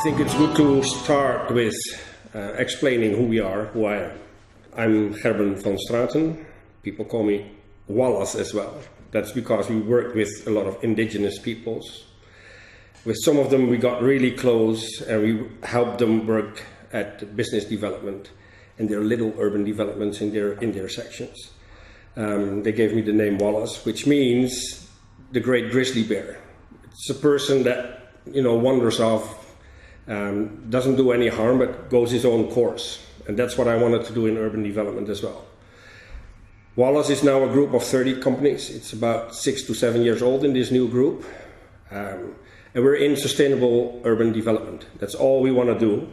think it's good to start with explaining who we are, who I am. I'm Gerben van Straaten. People call me Wallace as well. That's because we work with a lot of indigenous peoples. With some of them we got really close and we helped them work at business development and their little urban developments in their sections. They gave me the name Wallace, which means the great grizzly bear. It's a person that, wanders off, doesn't do any harm, but goes his own course. And that's what I wanted to do in urban development as well. Wallace is now a group of 30 companies. It's about 6 to 7 years old in this new group. And we're in sustainable urban development. That's all we want to do.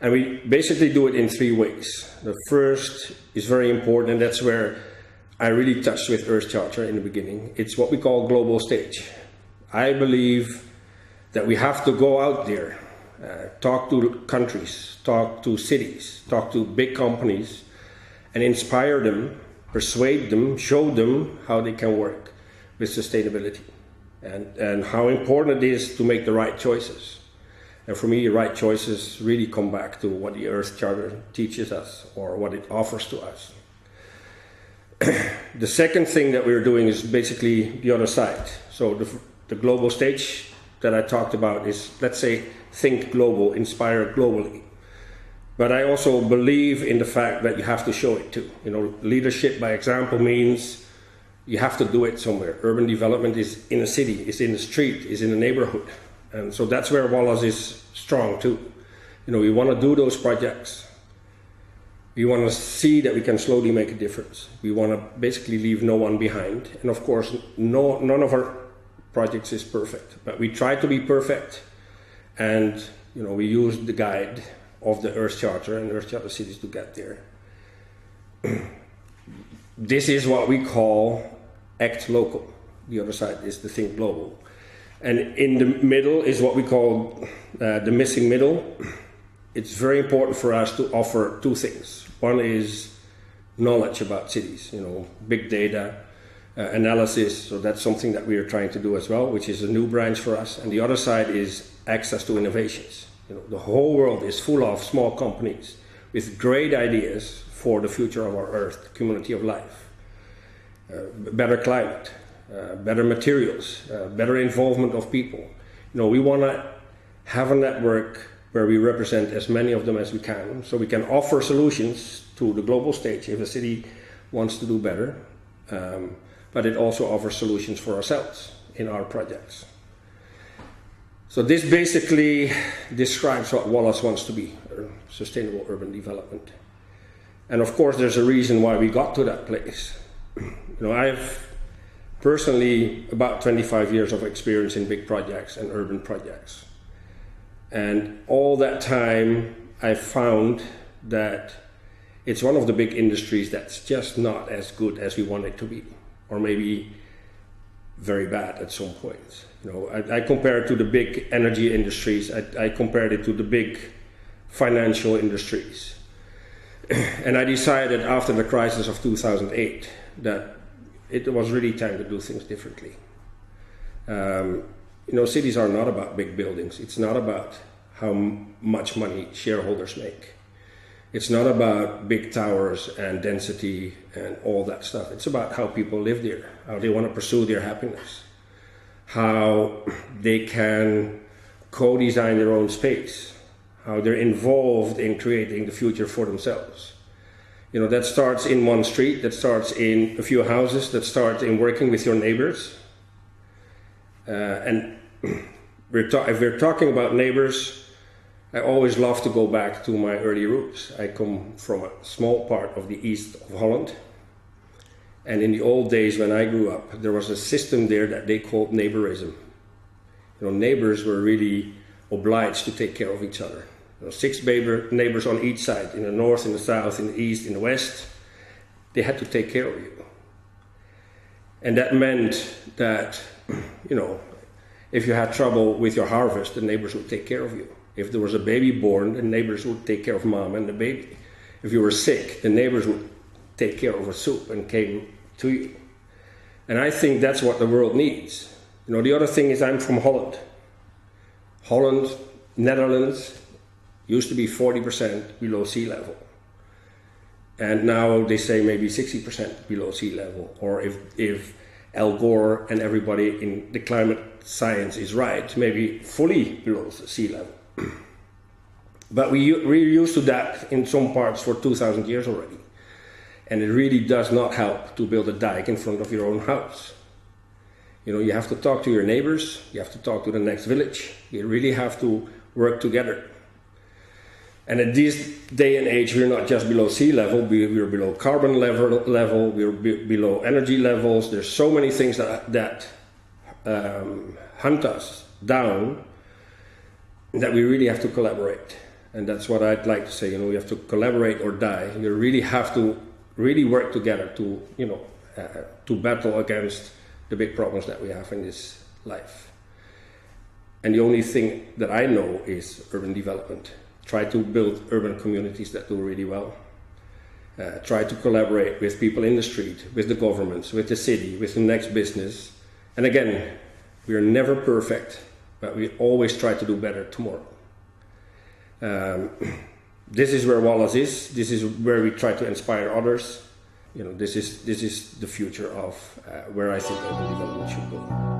And we basically do it in 3 ways. The first is very important, and that's where I really touched with Earth Charter in the beginning. It's what we call global stage. I believe that we have to go out there, talk to countries, talk to cities, talk to big companies, and inspire them, persuade them, show them how they can work with sustainability and how important it is to make the right choices. And for me, right choices really come back to what the Earth Charter teaches us or what it offers to us. The second thing that we're doing is basically the other side. So the global stage that I talked about is, let's say, think global, inspire globally. But I also believe in the fact that you have to show it too. Leadership by example means you have to do it somewhere. Urban development is in a city, is in the street, is in a neighborhood. And so that's where Wallace is strong too. We want to do those projects. We want to see that we can slowly make a difference. We want to basically leave no one behind. And of course, none of our projects is perfect, but we try to be perfect. And we use the guide of the Earth Charter and Earth Charter cities to get there. This is what we call act local. The other side is the think global. And in the middle is what we call the missing middle. It's very important for us to offer 2 things. One is knowledge about cities, big data, analysis. So that's something that we are trying to do as well, which is a new branch for us. And the other side is access to innovations. The whole world is full of small companies with great ideas for the future of our Earth, the community of life, better climate, better materials, better involvement of people. We want to have a network where we represent as many of them as we can, so we can offer solutions to the global stage if a city wants to do better, but it also offers solutions for ourselves in our projects. So this basically describes what Wallace wants to be, sustainable urban development. And of course there's a reason why we got to that place. I've personally about 25 years of experience in big projects and urban projects. And all that time I found that it's one of the big industries that's just not as good as we want it to be, or maybe very bad at some points. I compare it to the big energy industries, I compared it to the big financial industries. And I decided after the crisis of 2008 that it was really time to do things differently. Cities are not about big buildings. It's not about how much money shareholders make. It's not about big towers and density and all that stuff. It's about how people live there, how they want to pursue their happiness, how they can co-design their own space, how they're involved in creating the future for themselves. That starts in one street, that starts in a few houses, that starts in working with your neighbors. And if we're talking about neighbors, I always love to go back to my early roots. I come from a small part of the east of Holland. And in the old days when I grew up, there was a system there that they called neighborism. Neighbors were really obliged to take care of each other. 6 neighbors on each side, in the north, in the south, in the east, in the west. They had to take care of you. And that meant that, if you had trouble with your harvest, the neighbors would take care of you. If there was a baby born, the neighbors would take care of mom and the baby. If you were sick, the neighbors would take care of a soup and came to you. And I think that's what the world needs. The other thing is I'm from Holland. Holland Netherlands used to be 40% below sea level. And now they say maybe 60% below sea level. Or if Al Gore and everybody in the climate science is right, maybe fully below sea level. But we're used to that in some parts for 2,000 years already. And it really does not help to build a dike in front of your own house. You know, you have to talk to your neighbors, you have to talk to the next village. You really have to work together. And at this day and age, we're not just below sea level, we're below carbon level, we're below energy levels. There's so many things that hunt us down that we really have to collaborate. And that's what I'd like to say, you know, we have to collaborate or die. You really have to really work together to, you know, to battle against the big problems that we have in this life. And the only thing that I know is urban development. Try to build urban communities that do really well. Try to collaborate with people in the street, with the governments, with the city, with the next business. And again, we are never perfect, but we always try to do better tomorrow. This is where Wallace is. This is where we try to inspire others. You know, this is the future of where I think urban development should go.